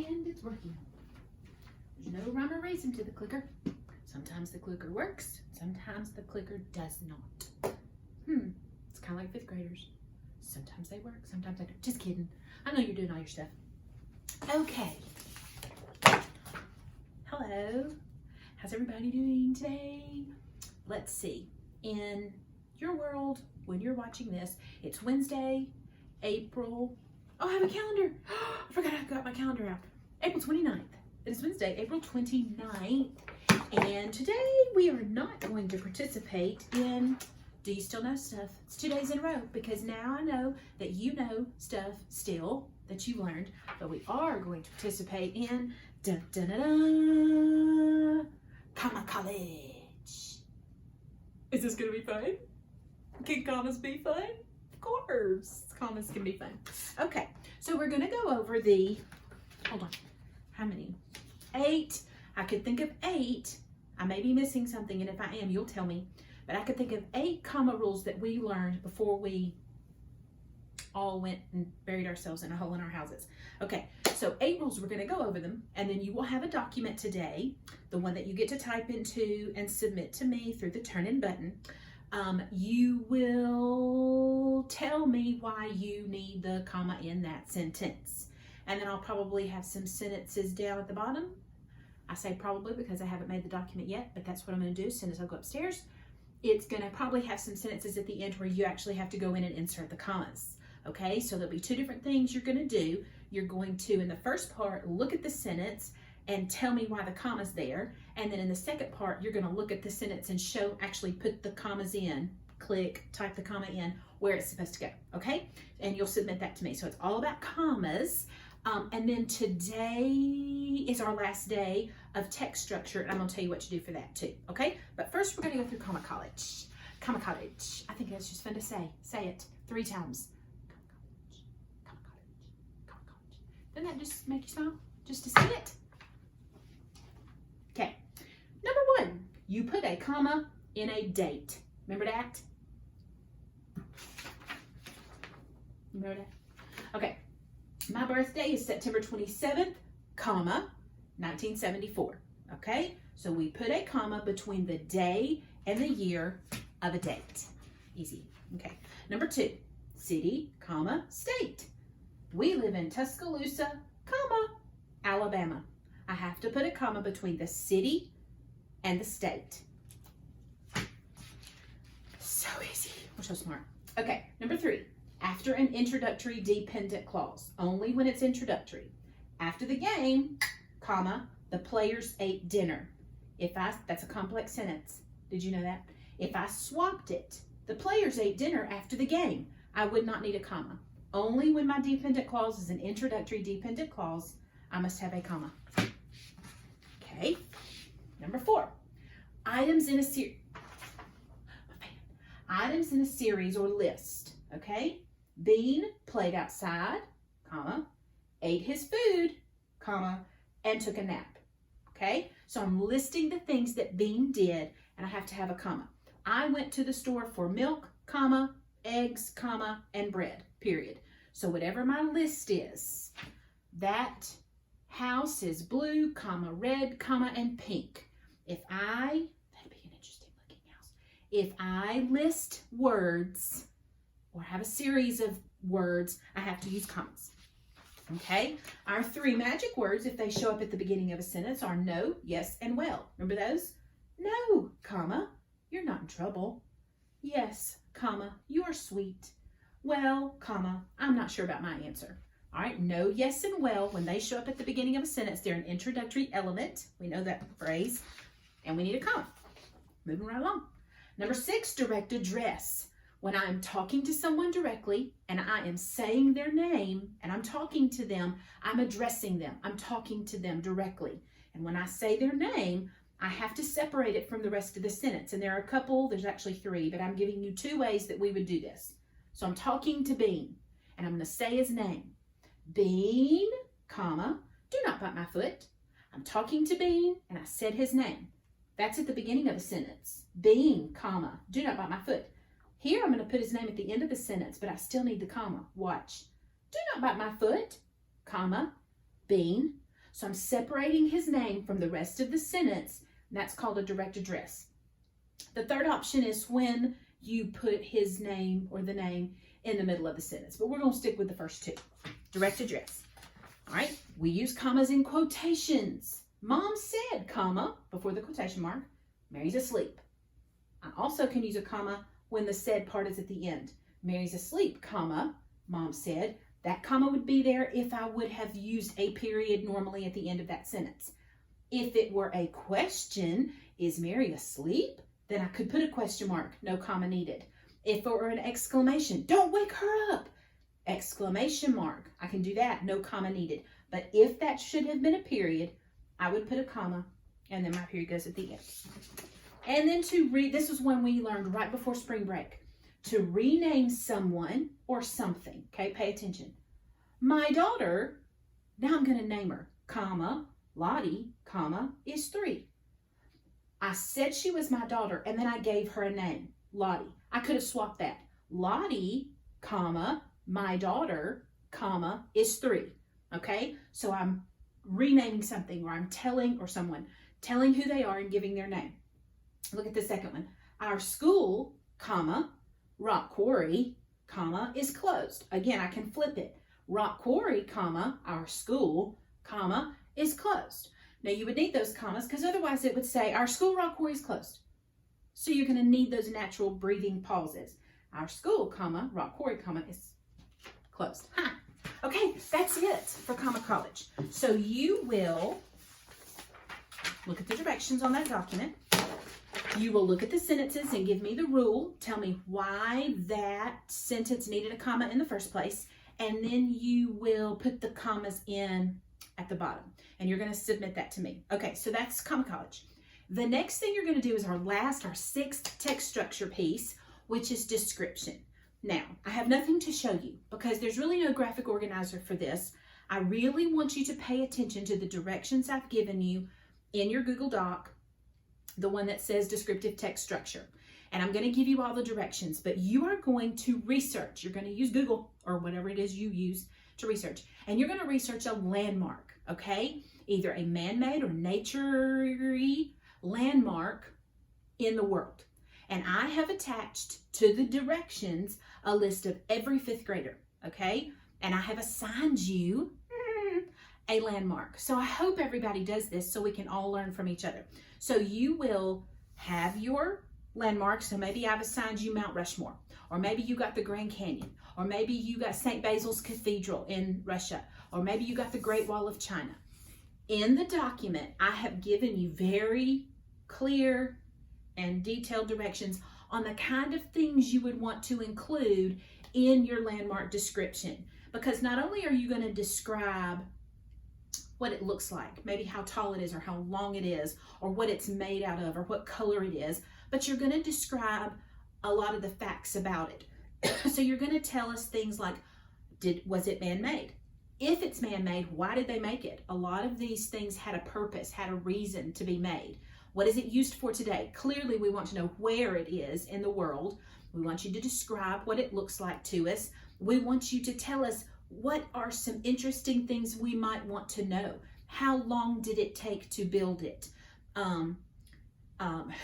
And it's working. There's no rhyme or reason to the clicker. Sometimes the clicker works, sometimes the clicker does not. It's kind of like fifth graders. Sometimes they work, sometimes they don't. Just kidding. I know you're doing all your stuff. Okay. Hello. How's everybody doing today? Let's see. In your world, when you're watching this, it's Wednesday, April. Oh, I have a calendar. I forgot I got my calendar out. April 29th. It is Wednesday, April 29th. And today we are not going to participate in Do You Still Know Stuff? It's 2 days in a row because now I know that you know stuff still that you learned, but we are going to participate in Comma College. Is this going to be fun? Can commas be fun? Of course, commas can be fun. Okay, so we're going to go over the, hold on, how many? 8. I could think of 8. I may be missing something, and if I am, you'll tell me. But I could think of 8 comma rules that we learned before we all went and buried ourselves in a hole in our houses. Okay, so 8 rules, we're going to go over them, and then you will have a document today, the one that you get to type into and submit to me through the turn-in button. You will tell me why you need the comma in that sentence. And then I'll probably have some sentences down at the bottom. I say probably because I haven't made the document yet, but that's what I'm going to do as soon as I go upstairs. It's going to probably have some sentences at the end where you actually have to go in and insert the commas. Okay, so there'll be 2 different things you're going to do. You're going to, in the first part, look at the sentence and tell me why the comma's there. And then in the second part, you're going to look at the sentence and actually put the commas in, type the comma in where it's supposed to go. Okay, and you'll submit that to me. So it's all about commas. And then today is our last day of text structure, and I'm going to tell you what to do for that too, okay? But first, we're going to go through comma college. Comma college. I think that's just fun to say. Say it 3 times. Comma college. Comma college. Doesn't that just make you smile? Just to say it? Okay. Number 1, you put a comma in a date. Remember that? Remember that? Okay. My birthday is September 27th, comma, 1974, okay? So we put a comma between the day and the year of a date. Easy, okay. Number 2, city, comma, state. We live in Tuscaloosa, comma, Alabama. I have to put a comma between the city and the state. So easy, we're so smart. Okay, number 3. After an introductory dependent clause, only when it's introductory. After the game, comma, the players ate dinner. That's a complex sentence. Did you know that? If I swapped it, the players ate dinner after the game, I would not need a comma. Only when my dependent clause is an introductory dependent clause, I must have a comma. Okay. Number 4, items in a series or list, okay? Bean played outside, comma, ate his food, comma, and took a nap. Okay, so I'm listing the things that Bean did, and I have to have a comma. I went to the store for milk, comma, eggs, comma, and bread, period. So whatever my list is, that house is blue, comma, red, comma, and pink. That'd be an interesting looking house. If I list words, or have a series of words, I have to use commas. Okay? Our 3 magic words, if they show up at the beginning of a sentence, are no, yes, and well. Remember those? No, comma, you're not in trouble. Yes, comma, you are sweet. Well, comma, I'm not sure about my answer. All right, no, yes, and well, when they show up at the beginning of a sentence, they're an introductory element. We know that phrase. And we need a comma. Moving right along. Number 6, direct address. When I'm talking to someone directly and I am saying their name and I'm talking to them, I'm addressing them. I'm talking to them directly. And when I say their name, I have to separate it from the rest of the sentence. And there are a couple, there's actually 3, but I'm giving you 2 ways that we would do this. So I'm talking to Bean and I'm going to say his name. Bean, comma, do not bite my foot. I'm talking to Bean and I said his name. That's at the beginning of a sentence. Bean, comma, do not bite my foot. Here I'm going to put his name at the end of the sentence, but I still need the comma. Watch. Do not bite my foot, comma, Bean. So I'm separating his name from the rest of the sentence, and that's called a direct address. The third option is when you put his name or the name in the middle of the sentence, but we're going to stick with the first two. Direct address. All right, we use commas in quotations. Mom said, comma, before the quotation mark, Mary's asleep. I also can use a comma when the said part is at the end. Mary's asleep, comma, Mom said. That comma would be there if I would have used a period normally at the end of that sentence. If it were a question, is Mary asleep? Then I could put a question mark, no comma needed. If it were an exclamation, don't wake her up, exclamation mark, I can do that, no comma needed. But if that should have been a period, I would put a comma, and then my period goes at the end. And then to read, this was one we learned right before spring break, to rename someone or something, okay, pay attention. My daughter, now I'm going to name her, comma, Lottie, comma, is 3. I said she was my daughter, and then I gave her a name, Lottie. I could have swapped that. Lottie, comma, my daughter, comma, is 3. Okay? So I'm renaming something, or I'm telling, or someone, telling who they are and giving their name. Look at the second one. Our school, comma, Rock Quarry, comma, is closed. Again, I can flip it. Rock Quarry, comma, our school, comma, is closed. Now you would need those commas because otherwise it would say our school, Rock Quarry, is closed. So you're going to need those natural breathing pauses. Our school, comma, Rock Quarry, comma, is closed. Huh. Okay, that's it for Comma College. So you will look at the directions on that document. You will look at the sentences and give me the rule. Tell me why that sentence needed a comma in the first place. And then you will put the commas in at the bottom. And you're going to submit that to me. Okay, so that's Comma College. The next thing you're going to do is our 6th text structure piece, which is description. Now, I have nothing to show you because there's really no graphic organizer for this. I really want you to pay attention to the directions I've given you in your Google Doc, the one that says descriptive text structure. And I'm going to give you all the directions, but you are going to research. You're going to use Google or whatever it is you use to research. And you're going to research a landmark, okay? Either a man-made or nature-y landmark in the world. And I have attached to the directions a list of every 5th grader, okay? And I have assigned you a landmark. So I hope everybody does this so we can all learn from each other. So you will have your landmarks. So maybe I've assigned you Mount Rushmore, or maybe you got the Grand Canyon, or maybe you got St. Basil's Cathedral in Russia, or maybe you got the Great Wall of China. In the document, I have given you very clear and detailed directions on the kind of things you would want to include in your landmark description. Because not only are you going to describe what it looks like, maybe how tall it is or how long it is, or what it's made out of, or what color it is, but you're going to describe a lot of the facts about it. So you're going to tell us things like, was it man-made? If it's man-made, why did they make it? A lot of these things had a purpose, had a reason to be made. What is it used for today? Clearly, we want to know where it is in the world. We want you to describe what it looks like to us. We want you to tell us what are some interesting things we might want to know. How long did it take to build it?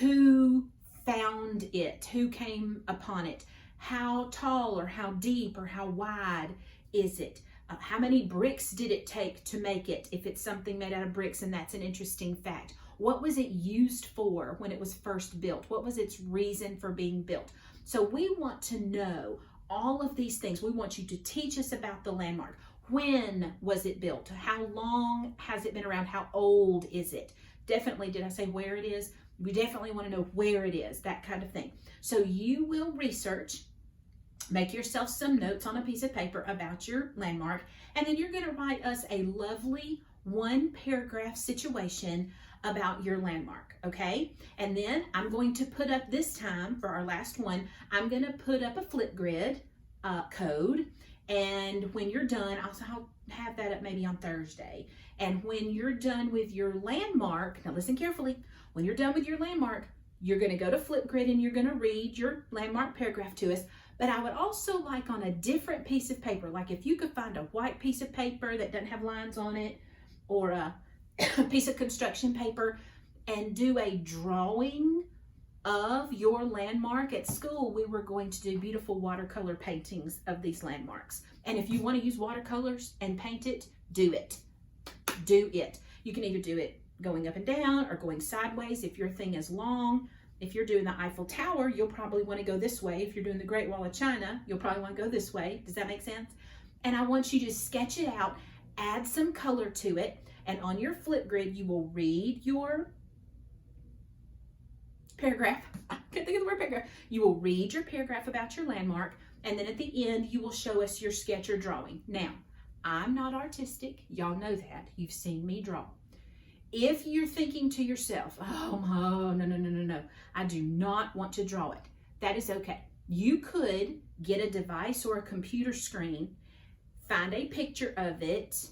Who found it? Who came upon it? How tall or how deep or how wide is it? How many bricks did it take to make it? If it's something made out of bricks, and that's an interesting fact. What was it used for when it was first built? What was its reason for being built? So we want to know all of these things. We want you to teach us about the landmark. When was it built? How long has it been around? How old is it? Definitely, did I say where it is? We definitely want to know where it is, that kind of thing. So you will research, make yourself some notes on a piece of paper about your landmark, and then you're going to write us a lovely 1-paragraph situation about your landmark, okay? And then I'm going to put up this time, for our last one, I'm going to put up a Flipgrid code, and when you're done, I'll have that up maybe on Thursday. And when you're done with your landmark, now listen carefully, when you're done with your landmark, you're going to go to Flipgrid and you're going to read your landmark paragraph to us. But I would also like on a different piece of paper, like if you could find a white piece of paper that doesn't have lines on it, or a piece of construction paper and do a drawing of your landmark. At school, we were going to do beautiful watercolor paintings of these landmarks. And if you want to use watercolors and paint it, do it. Do it. You can either do it going up and down or going sideways if your thing is long. If you're doing the Eiffel Tower, you'll probably want to go this way. If you're doing the Great Wall of China, you'll probably want to go this way. Does that make sense? And I want you to sketch it out, add some color to it, and on your flip grid, you will read your paragraph. I can't think of the word paragraph. You will read your paragraph about your landmark, and then at the end, you will show us your sketch or drawing. Now, I'm not artistic. Y'all know that. You've seen me draw. If you're thinking to yourself, oh, no, I do not want to draw it, that is okay. You could get a device or a computer screen, find a picture of it,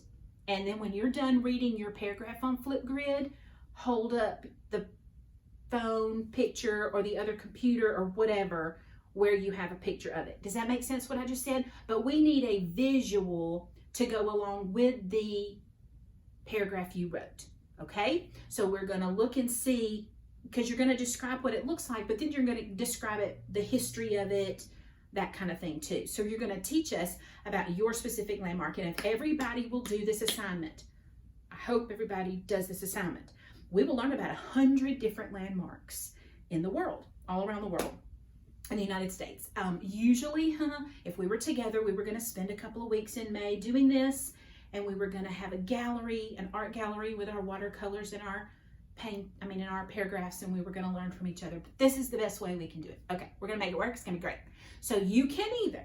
and then when you're done reading your paragraph on Flipgrid, hold up the phone picture or the other computer or whatever where you have a picture of it. Does that make sense what I just said? But we need a visual to go along with the paragraph you wrote. Okay, so we're going to look and see, because you're going to describe what it looks like, but then you're going to describe it, the history of it, that kind of thing too. So you're going to teach us about your specific landmark. And if everybody will do this assignment, I hope everybody does this assignment, we will learn about 100 different landmarks in the world, all around the world, in the United States. Usually, if we were together, we were going to spend a couple of weeks in May doing this. And we were going to have a gallery, an art gallery with our watercolors and our in our paragraphs, and we were going to learn from each other. But this is the best way we can do it. Okay, we're going to make it work. It's going to be great. So you can either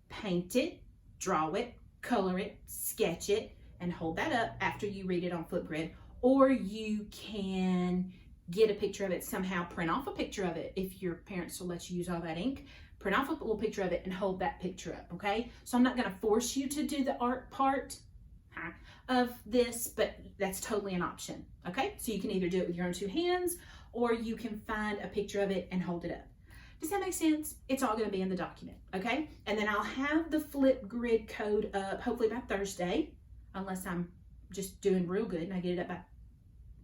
paint it, draw it, color it, sketch it, and hold that up after you read it on Flipgrid, or you can get a picture of it somehow, print off a picture of it if your parents will let you use all that ink. Print off a little picture of it and hold that picture up, okay? So I'm not going to force you to do the art part of this, but that's totally an option, okay? So you can either do it with your own two hands, or you can find a picture of it and hold it up. Does that make sense? It's all going to be in the document, okay? And then I'll have the Flipgrid code up hopefully by Thursday, unless I'm just doing real good and I get it up by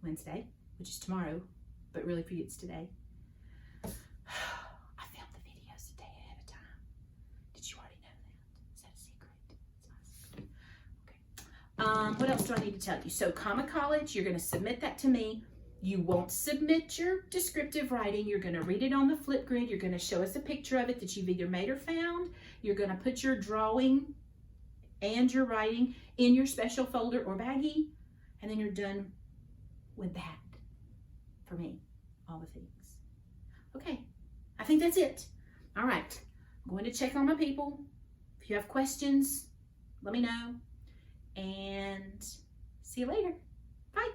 Wednesday, which is tomorrow, but really for you it's today. What else do I need to tell you? So Comma College, you're going to submit that to me. You won't submit your descriptive writing. You're going to read it on the Flipgrid. You're going to show us a picture of it that you've either made or found. You're going to put your drawing and your writing in your special folder or baggie, and then you're done with that for me, all the things. Okay, I think that's it. All right, I'm going to check on my people. If you have questions, let me know. And see you later. Bye.